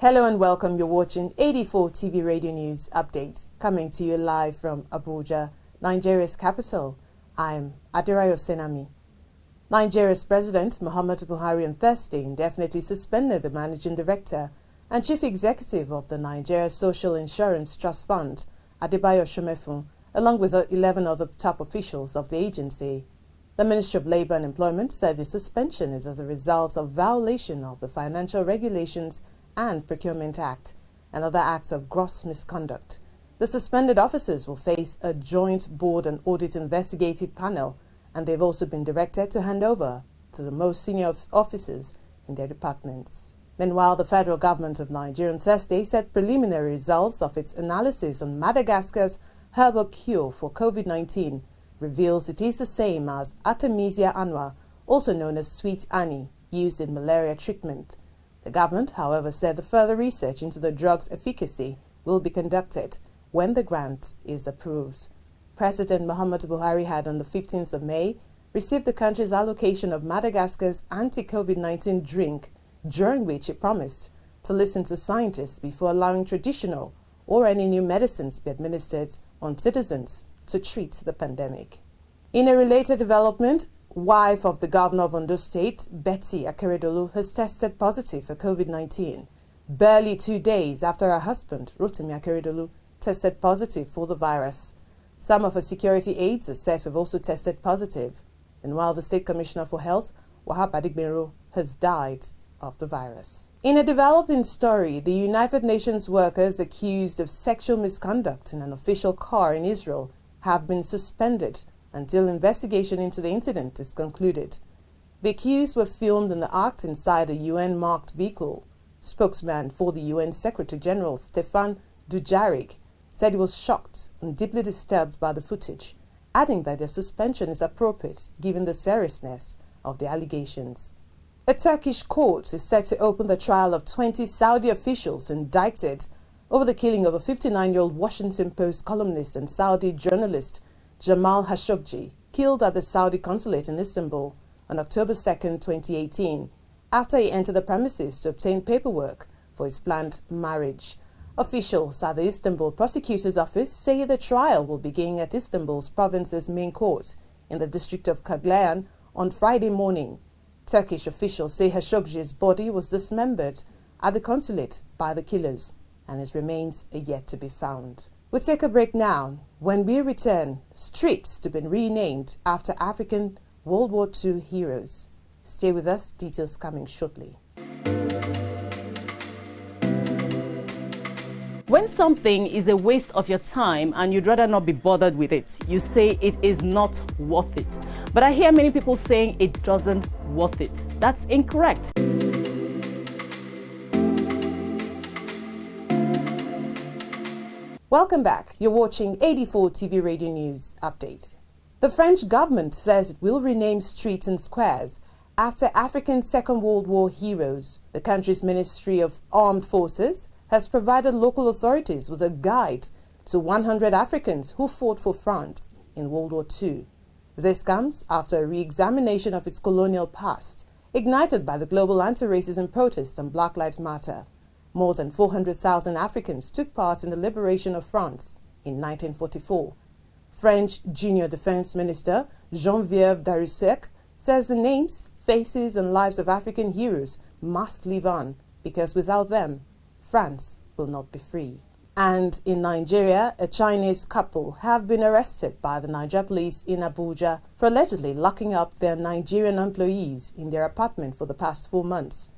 Hello and welcome. You're watching 84 TV Radio News Updates, coming to you live from Abuja, Nigeria's capital. I'm Adirayo Senami. Nigeria's President Muhammadu Buhari on Thursday indefinitely suspended the Managing Director and Chief Executive of the Nigeria Social Insurance Trust Fund, Adebayo Shomefun, along with 11 other top officials of the agency. The Ministry of Labour and Employment said the suspension is as a result of violation of the Financial Regulations and Procurement Act and other acts of gross misconduct. The suspended officers will face a joint board and audit investigative panel, and they've also been directed to hand over to the most senior officers in their departments. Meanwhile, the federal government of Nigeria on Thursday said preliminary results of its analysis on Madagascar's herbal cure for COVID-19 reveals it is the same as Artemisia annua, also known as sweet Annie, used in malaria treatment. The government, however, said the further research into the drug's efficacy will be conducted when the grant is approved. President Muhammadu Buhari had on the 15th of May received the country's allocation of Madagascar's anti-COVID-19 drink, during which it promised to listen to scientists before allowing traditional or any new medicines be administered on citizens to treat the pandemic. In a related development, wife of the governor of Ondo State, Betty Akeredolu, has tested positive for COVID-19, barely 2 days after her husband, Rotimi Akeredolu, tested positive for the virus. Some of her security aides are said to have also tested positive. And while the State Commissioner for Health, Wahab Adigbenro, has died of the virus. In a developing story, the United Nations workers accused of sexual misconduct in an official car in Israel have been suspended until investigation into the incident is concluded. The accused were filmed in the act inside a UN-marked vehicle. Spokesman for the UN Secretary-General, Stefan Dujarric, said he was shocked and deeply disturbed by the footage, adding that their suspension is appropriate given the seriousness of the allegations. A Turkish court is set to open the trial of 20 Saudi officials indicted over the killing of a 59-year-old Washington Post columnist and Saudi journalist Jamal Khashoggi, killed at the Saudi consulate in Istanbul on October 2, 2018, after he entered the premises to obtain paperwork for his planned marriage. Officials at the Istanbul prosecutor's office say the trial will begin at Istanbul's province's main court in the district of Kaglayan on Friday morning. Turkish officials say Khashoggi's body was dismembered at the consulate by the killers, and his remains are yet to be found. We'll take a break now. When we return, streets to be renamed after African World War II heroes. Stay with us, details coming shortly. When something is a waste of your time and you'd rather not be bothered with it, you say it is not worth it. But I hear many people saying it doesn't worth it. That's incorrect. Welcome back. You're watching 84 TV Radio News Update. The French government says it will rename streets and squares after African Second World War heroes. The country's Ministry of Armed Forces has provided local authorities with a guide to 100 Africans who fought for France in World War II. This comes after a re-examination of its colonial past, ignited by the global anti-racism protests and Black Lives Matter. More than 400,000 Africans took part in the liberation of France in 1944. French Junior Defense Minister Jean-Pierre Darusec says the names, faces and lives of African heroes must live on because without them, France will not be free. And in Nigeria, a Chinese couple have been arrested by the Niger police in Abuja for allegedly locking up their Nigerian employees in their apartment for the past 4 months.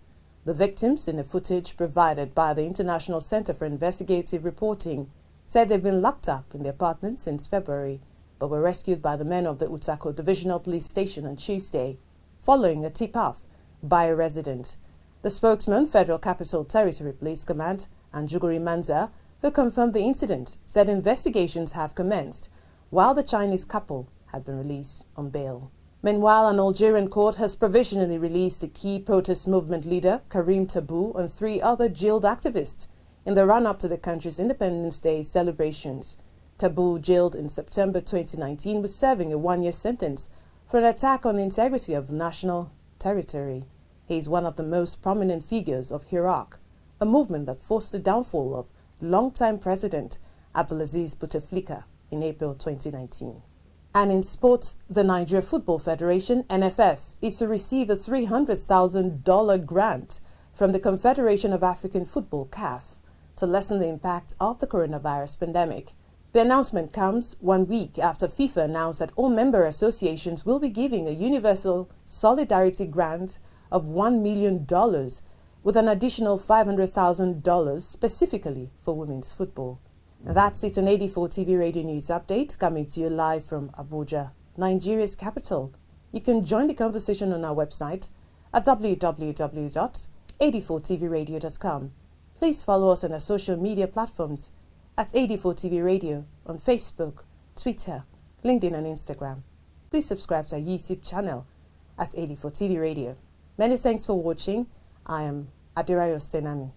The victims, in the footage provided by the International Center for Investigative Reporting, said they've been locked up in the apartment since February, but were rescued by the men of the Utako Divisional Police Station on Tuesday, following a tip-off by a resident. The spokesman, Federal Capital Territory Police Command, Anjuguri Manza, who confirmed the incident, said investigations have commenced, while the Chinese couple had been released on bail. Meanwhile, an Algerian court has provisionally released a key protest movement leader, Karim Tabou, and 3 other jailed activists in the run-up to the country's Independence Day celebrations. Tabou, jailed in September 2019, was serving a 1-year sentence for an attack on the integrity of national territory. He is one of the most prominent figures of Iraq, a movement that forced the downfall of longtime President Abdulaziz Bouteflika in April 2019. And in sports, the Nigeria Football Federation, NFF, is to receive a $300,000 grant from the Confederation of African Football, CAF, to lessen the impact of the coronavirus pandemic. The announcement comes 1 week after FIFA announced that all member associations will be giving a universal solidarity grant of $1 million with an additional $500,000 specifically for women's football. And that's it on 84 TV Radio News Update, coming to you live from Abuja, Nigeria's capital. You can join the conversation on our website at www.84tvradio.com. Please follow us on our social media platforms at 84TV Radio on Facebook, Twitter, LinkedIn and Instagram. Please subscribe to our YouTube channel at 84TV Radio. Many thanks for watching. I am Adirayo Senami.